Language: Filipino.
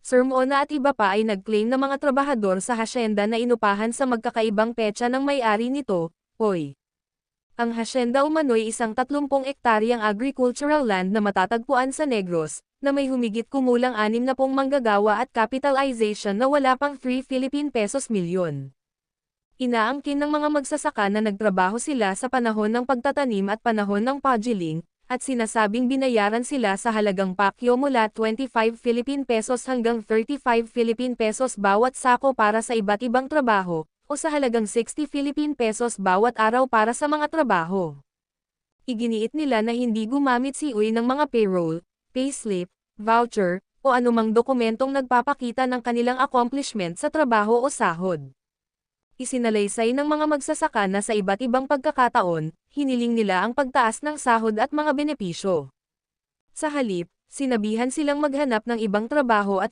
Sermona at iba pa ay nag-claim na mga trabahador sa hasyenda na inupahan sa magkakaibang petsa ng may-ari nito, Hoy. Ang hasyenda umano'y isang 30 ektaryang agricultural land na matatagpuan sa Negros, na may humigit kumulang 60 manggagawa at capitalization na wala pang 3 Philippine pesos milyon. Inaangkin ng mga magsasaka na nagtrabaho sila sa panahon ng pagtatanim at panahon ng pudgeling, at sinasabing binayaran sila sa halagang pakyo mula 25 Philippine pesos hanggang 35 Philippine pesos bawat sako para sa iba't ibang trabaho, o sa halagang 60 Philippine pesos bawat araw para sa mga trabaho. Iginiit nila na hindi gumamit si Uy ng mga payroll, payslip, voucher, o anumang dokumentong nagpapakita ng kanilang accomplishment sa trabaho o sahod. Isinalaysay ng mga magsasaka na sa iba't ibang pagkakataon, hiniling nila ang pagtaas ng sahod at mga benepisyo. Sa halip, sinabihan silang maghanap ng ibang trabaho at